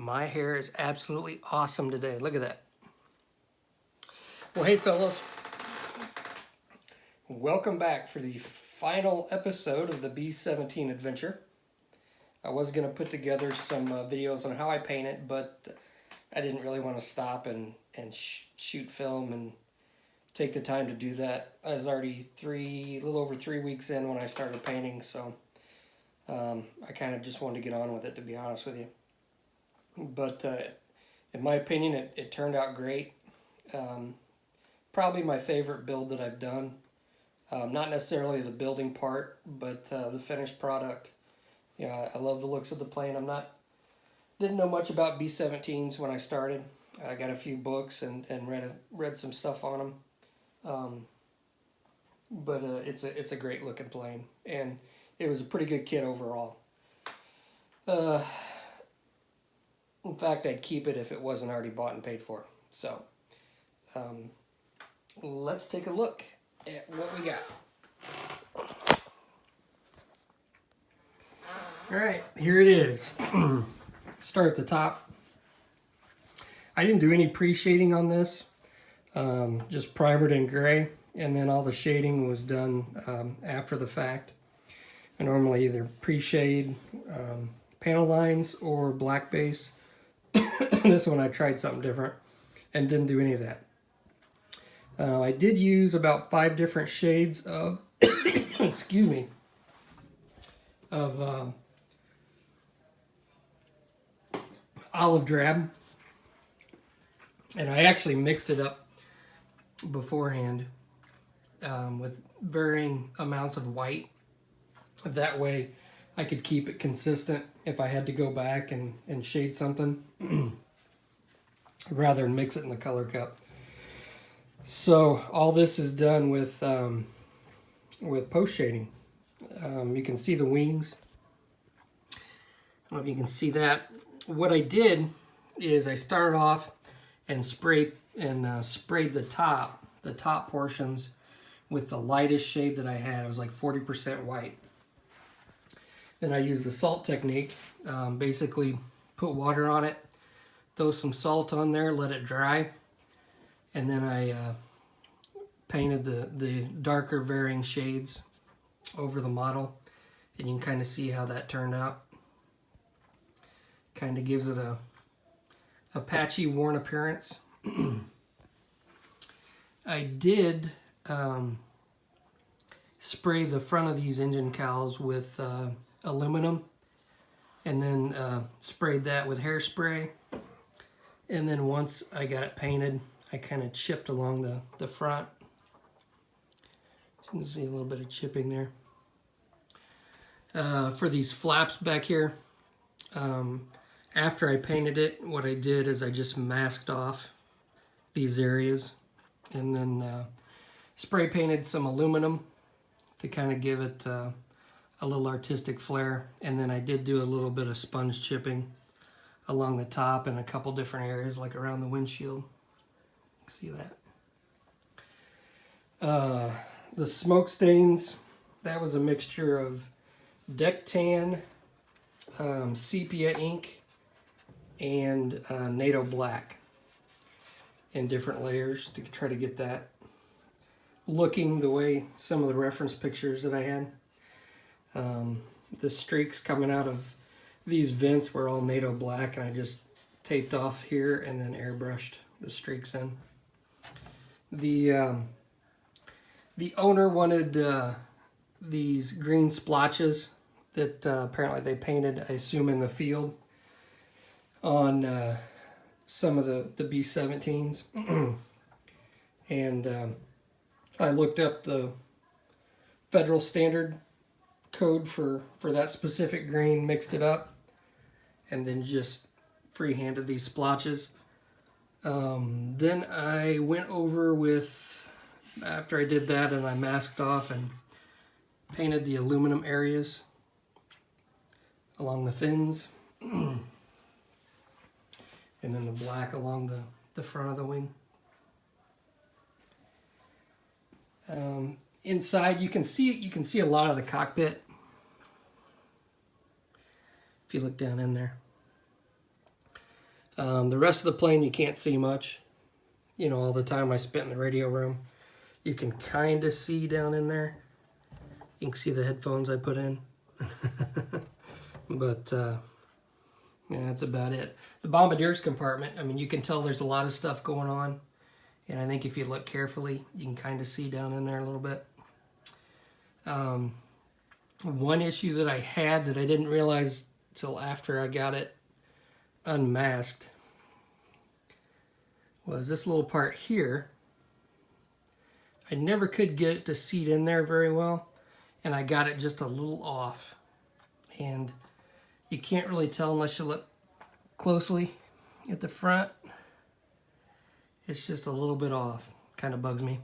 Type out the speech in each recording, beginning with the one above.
My hair is absolutely awesome today. Look at that. Well, hey fellas, welcome back for the final episode of the B17 adventure. I was going to put together some videos on how I paint it, but I didn't really want to stop and shoot film and take the time to do that. I was already a little over 3 weeks in when I started painting, so I kind of just wanted to get on with it, to be honest with you. But in my opinion, it turned out great. Probably my favorite build that I've done. Not necessarily the building part, but the finished product. Yeah, I love the looks of the plane. Didn't know much about B-17s when I started. I got a few books and read some stuff on them. But it's a great looking plane, and it was a pretty good kit overall. In fact, I'd keep it if it wasn't already bought and paid for. So, let's take a look at what we got. All right, here it is. Start at the top. I didn't do any pre-shading on this, just primered in gray, and then all the shading was done after the fact. I normally either pre-shade panel lines or black base. This one I tried something different and didn't do any of that. I did use about 5 different shades of, excuse me, of olive drab, and I actually mixed it up beforehand with varying amounts of white. That way I could keep it consistent if I had to go back and shade something rather than mix it in the color cup. So all this is done with post shading. You can see the wings. I don't know if you can see that. What I did is I started off and sprayed the top portions with the lightest shade that I had. It was like 40% white. Then I used the salt technique. Basically put water on it, throw some salt on there, let it dry, and then I painted the darker varying shades over the model, and you can kind of see how that turned out. Kind of gives it a patchy, worn appearance. I did spray the front of these engine cowls with aluminum, and then sprayed that with hairspray. And then once I got it painted, I kind of chipped along the front. You can see a little bit of chipping there. For these flaps back here, after I painted it, what I did is I just masked off these areas, and then spray painted some aluminum to kind of give it a little artistic flair. And then I did do a little bit of sponge chipping along the top in a couple different areas, like around the windshield. See that? The smoke stains, that was a mixture of deck tan, sepia ink, and NATO black in different layers to try to get that looking the way some of the reference pictures that I had. The streaks coming out of these vents were all NATO black, and I just taped off here and then airbrushed the streaks in. The owner wanted these green splotches that apparently they painted, I assume, in the field on some of the B-17s. And I looked up the federal standard code for that specific green, mixed it up, and then just free-handed these splotches. Then I went over with, after I did that and I masked off and painted the aluminum areas along the fins, and then the black along the front of the wing. Inside you can see a lot of the cockpit if you look down in there. The rest of the plane you can't see much. You know, all the time I spent in the radio room. You can kind of see down in there. You can see the headphones I put in. But yeah, that's about it. The bombardier's compartment, I mean, you can tell there's a lot of stuff going on. And I think if you look carefully, you can kind of see down in there a little bit. One issue that I had that I didn't realize till after I got it unmasked was this little part here. I never could get it to seat in there very well, and I got it just a little off. And you can't really tell unless you look closely at the front. It's just a little bit off. Kind of bugs me.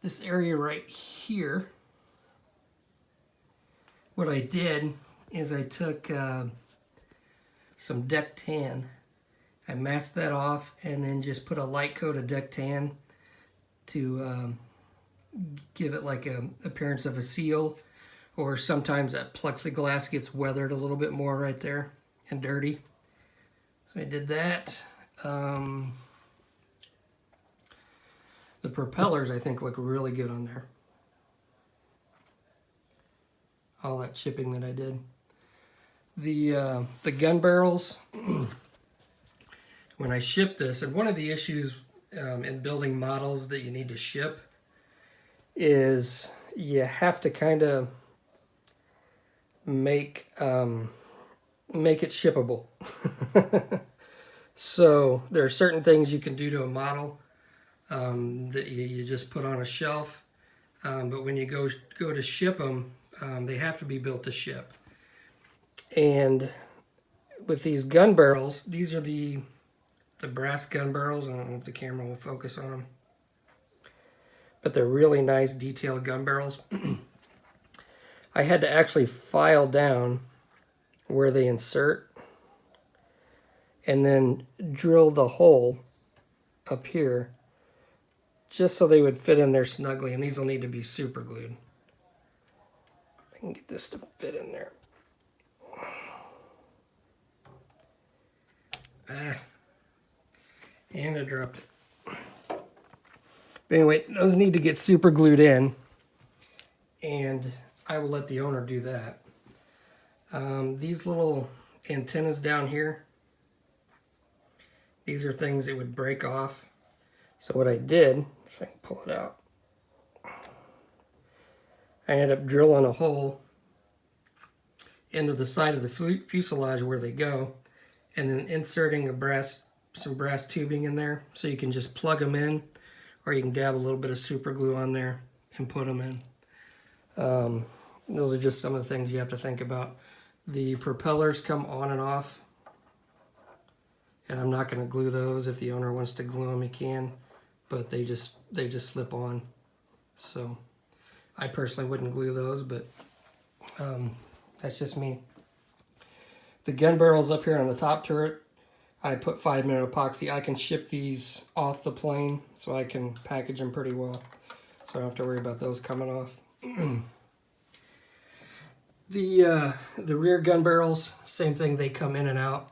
This area right here, what I did is I took some deck tan. I masked that off and then just put a light coat of deck tan to give it like a appearance of a seal, or sometimes that plexiglass gets weathered a little bit more right there and dirty. So I did that. The propellers I think look really good on there. All that chipping that I did. The gun barrels, when I shipped this, and one of the issues in building models that you need to ship is you have to kind of make it shippable. So there are certain things you can do to a model that you just put on a shelf, but when you go to ship them, they have to be built to ship. And with these gun barrels, these are the brass gun barrels. I don't know if the camera will focus on them, but they're really nice detailed gun barrels. I had to actually file down where they insert and then drill the hole up here just so they would fit in there snugly, and these will need to be super glued. I can get this to fit in there. And I dropped it. But anyway, those need to get super glued in, and I will let the owner do that. These little antennas down here, these are things that would break off. So what I did, if I can pull it out, I ended up drilling a hole into the side of the fuselage where they go, and then inserting some brass tubing in there, so you can just plug them in, or you can dab a little bit of super glue on there and put them in. Those are just some of the things you have to think about. The propellers come on and off, and I'm not going to glue those. If the owner wants to glue them, he can, but they just slip on. So I personally wouldn't glue those, but that's just me. The gun barrels up here on the top turret, I put 5-minute epoxy. I can ship these off the plane, so I can package them pretty well, so I don't have to worry about those coming off. The rear gun barrels, same thing, they come in and out,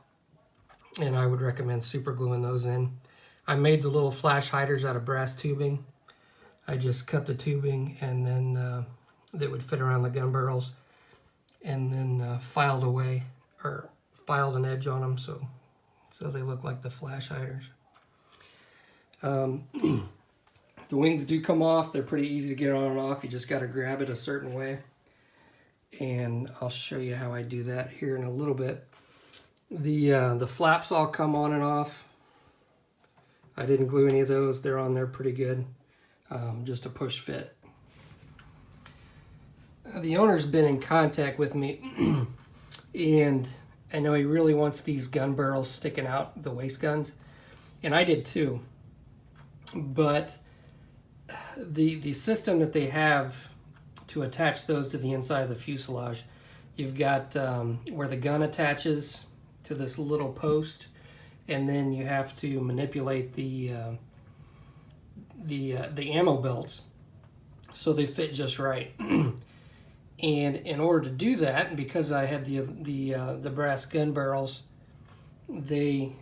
and I would recommend super gluing those in. I made the little flash hiders out of brass tubing. I just cut the tubing, and then they would fit around the gun barrels, and then filed away, or filed an edge on them so they look like the flash hiders. The wings do come off. They're pretty easy to get on and off. You just got to grab it a certain way, and I'll show you how I do that here in a little bit. The flaps all come on and off. I didn't glue any of those. They're on there pretty good. Just a push fit. The owner's been in contact with me and I know he really wants these gun barrels sticking out, the waist guns, and I did too. But the system that they have to attach those to the inside of the fuselage, you've got where the gun attaches to this little post, and then you have to manipulate the ammo belts so they fit just right. And in order to do that, and because I had the brass gun barrels, it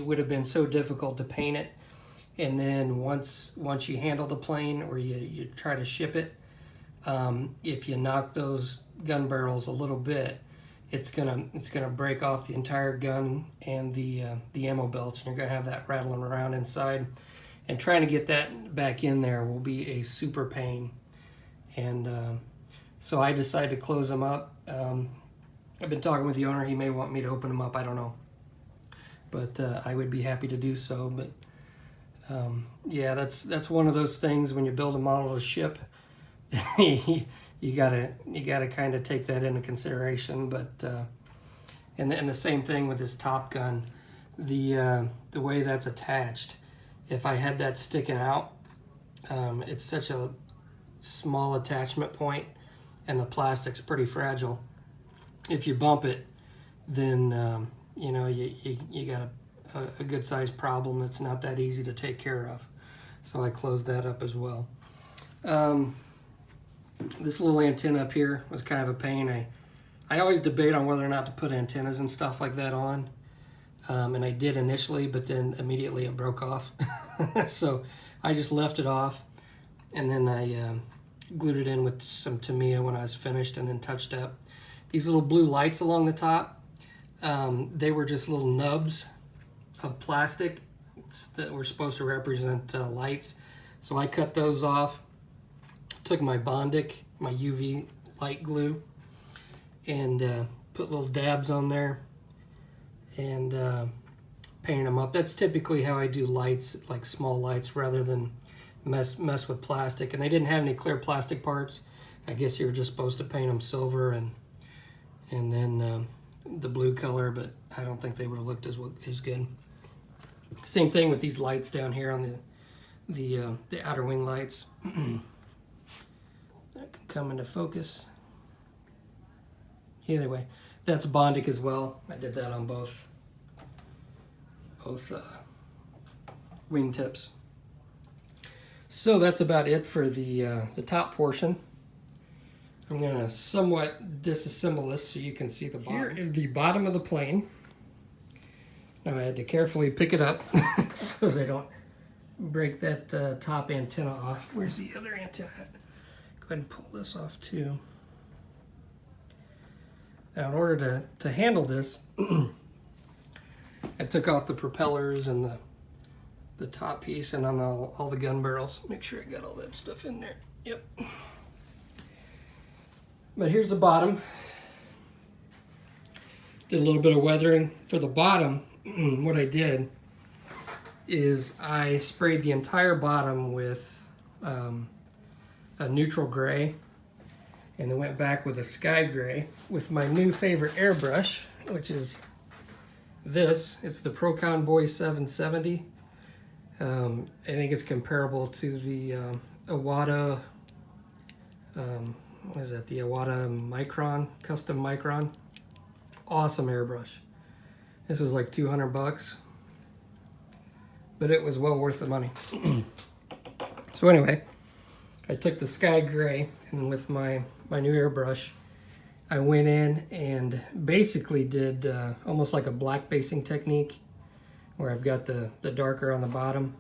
would have been so difficult to paint it. And then once you handle the plane, or you try to ship it, if you knock those gun barrels a little bit, it's gonna break off the entire gun and the ammo belts, and you're gonna have that rattling around inside. And trying to get that back in there will be a super pain. And so I decided to close them up. I've been talking with the owner. He may want me to open them up. I don't know, but I would be happy to do so. But yeah, that's one of those things when you build a model to ship. you gotta kind of take that into consideration. But and the same thing with this Top Gun, the way that's attached. If I had that sticking out, it's such a small attachment point, and the plastic's pretty fragile. If you bump it, then you know you got a good sized problem that's not that easy to take care of. So I closed that up as well. This little antenna up here was kind of a pain. I always debate on whether or not to put antennas and stuff like that on. And I did initially, but then immediately it broke off. So I just left it off, and then I glued it in with some Tamiya when I was finished, and then touched up. These little blue lights along the top, they were just little nubs of plastic that were supposed to represent lights. So I cut those off, took my Bondic, my UV light glue, and put little dabs on there, and painted them up. That's typically how I do lights, like small lights, rather than mess with plastic. And they didn't have any clear plastic parts. I guess you were just supposed to paint them silver and then the blue color, but I don't think they would have looked as good. Same thing with these lights down here on the outer wing lights. That can come into focus. Either way, that's Bondic as well. I did that on both wing tips. So that's about it for the top portion. I'm going to somewhat disassemble this so you can see the bottom. Here is the bottom of the plane. Now I had to carefully pick it up so I don't break that top antenna off. Where's the other antenna? Go ahead and pull this off too. Now in order to handle this, I took off the propellers and the top piece, and on all the gun barrels. Make sure I got all that stuff in there. Yep. But here's the bottom. Did a little bit of weathering for the bottom. What I did is I sprayed the entire bottom with a neutral gray, and then went back with a sky gray with my new favorite airbrush, which is this. It's the Procon Boy 770. I think it's comparable to the Iwata, what is that? The Iwata Micron, custom Micron. Awesome airbrush. This was like 200 bucks, but it was well worth the money. So anyway, I took the sky gray, and with my new airbrush, I went in and basically did almost like a black basing technique, where I've got the darker on the bottom,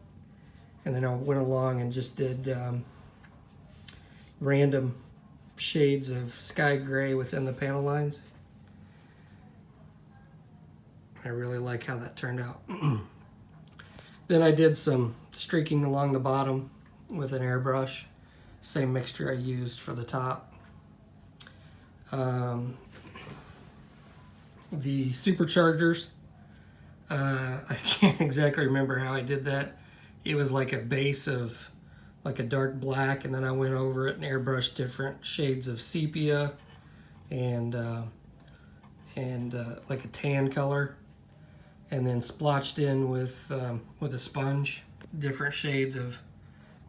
and then I went along and just did random shades of sky gray within the panel lines. I really like how that turned out. Then I did some streaking along the bottom with an airbrush, same mixture I used for the top. The superchargers, I can't exactly remember how I did that. It was like a base of like a dark black, and then I went over it and airbrushed different shades of sepia and like a tan color, and then splotched in with a sponge different shades of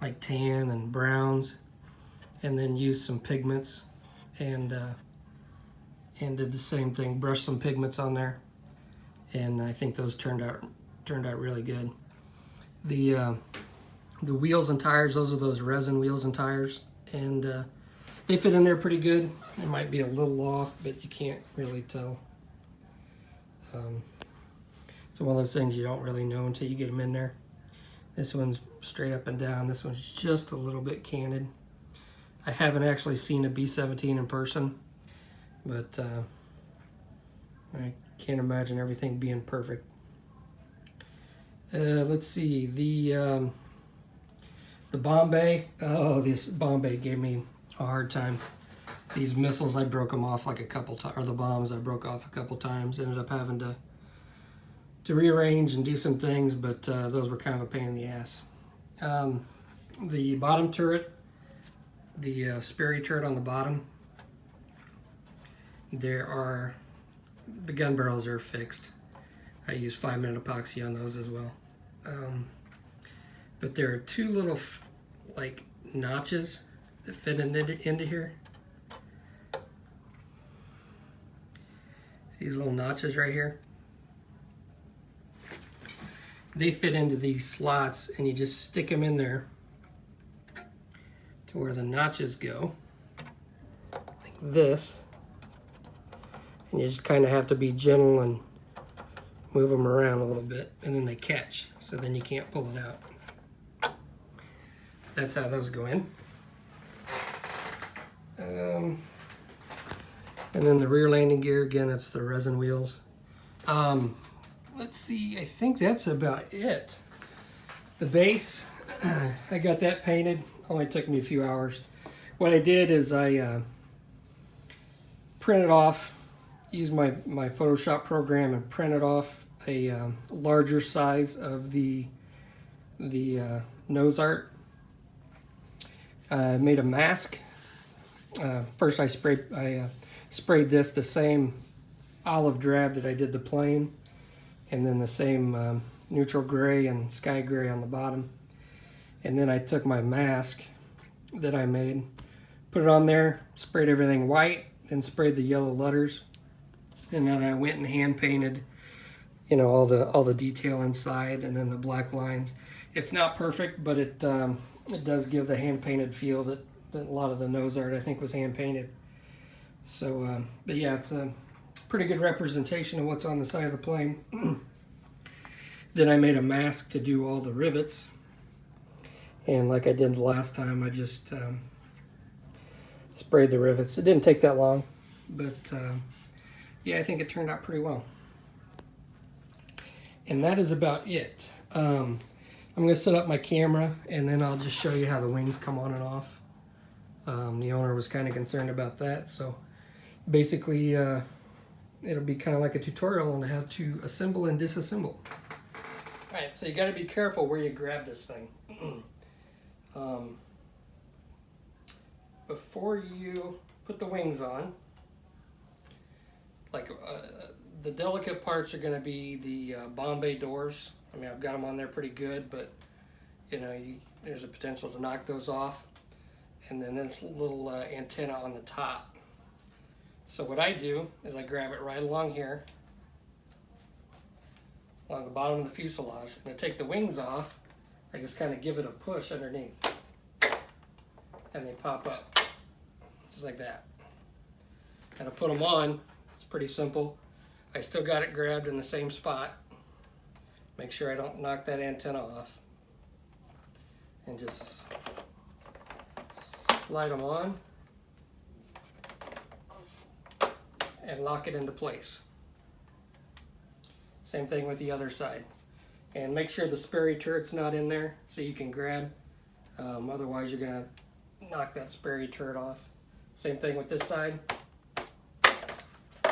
like tan and browns, and then used some pigments and did the same thing, brushed some pigments on there, and I think those turned out really good. The wheels and tires, those are those resin wheels and tires, and They fit in there pretty good. It might be a little off, but you can't really tell. It's one of those things you don't really know until you get them in there. This one's straight up and down. This one's just a little bit canted. I haven't actually seen a B-17 in person, but I can't imagine everything being perfect. Let's see, the Bombay. Oh, this Bombay gave me a hard time. These missiles, I broke them off like a couple times, or the bombs I broke off a couple times. Ended up having to rearrange and do some things, but those were kind of a pain in the ass. The bottom turret, the Sperry turret on the bottom, the gun barrels are fixed. I use 5-minute epoxy on those as well. But there are two little like notches that fit into here. These little notches right here. They fit into these slots, and you just stick them in there to where the notches go, like this. And you just kind of have to be gentle and move them around a little bit, and then they catch, so then you can't pull it out. That's how those go in. And then the rear landing gear, again, it's the resin wheels. Let's see, I think that's about it. The base, I got that painted. Only took me a few hours. What I did is I printed off, used my Photoshop program and printed off a larger size of the nose art. I made a mask. First I sprayed this the same olive drab that I did the plane, and then the same neutral gray and sky gray on the bottom. And then I took my mask that I made, put it on there, sprayed everything white, and sprayed the yellow letters. And then I went and hand painted, you know, all the detail inside, and then the black lines. It's not perfect, but it does give the hand painted feel that a lot of the nose art I think was hand painted. So, but yeah, it's a pretty good representation of what's on the side of the plane. Then I made a mask to do all the rivets, and like I did the last time, I just sprayed the rivets. It didn't take that long, but yeah, I think it turned out pretty well. And that is about it. I'm going to set up my camera, and then I'll just show you how the wings come on and off. The owner was kind of concerned about that, so basically it'll be kind of like a tutorial on how to assemble and disassemble. Alright, so you got to be careful where you grab this thing. Before you put the wings on, like the delicate parts are going to be the Bombay doors. I mean, I've got them on there pretty good, but you know, there's a potential to knock those off. And then this little antenna on the top. So what I do is I grab it right along here, along the bottom of the fuselage, and I take the wings off. I just kind of give it a push underneath, and they pop up, just like that. And I put them on. It's pretty simple. I still got it grabbed in the same spot. Make sure I don't knock that antenna off, and just slide them on and lock it into place. Same thing with the other side. And make sure the Sperry turret's not in there so you can grab. Otherwise you're going to knock that Sperry turret off. Same thing with this side.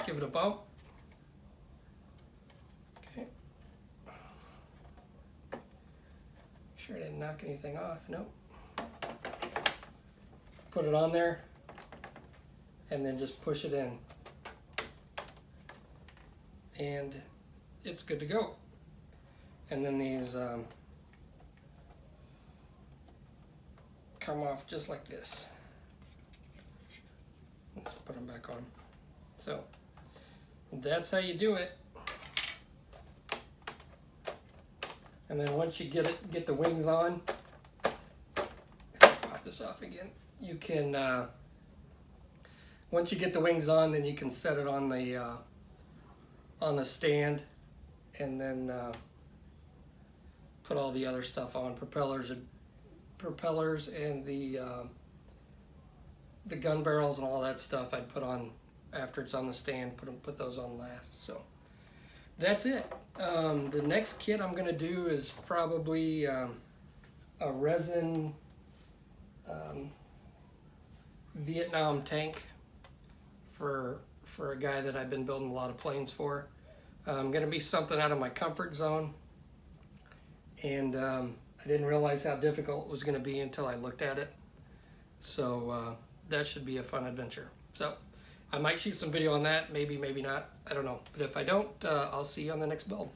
Give it a bump. Okay. Make sure I didn't knock anything off. Nope. Put it on there, and then just push it in, and it's good to go. And then these come off just like this. Let's put them back on. So that's how you do it. And then once you get the wings on, pop this off again. You can Once you get the wings on, then you can set it on the stand, and then put all the other stuff on, propellers and the gun barrels and all that stuff. I'd put on after it's on the stand. Put those on last. So that's it. The next kit I'm gonna do is probably a resin Vietnam tank for a guy that I've been building a lot of planes for. Gonna be something out of my comfort zone, and I didn't realize how difficult it was gonna be until I looked at it. So that should be a fun adventure. So I might shoot some video on that, maybe not, I don't know. But if I don't, I'll see you on the next build.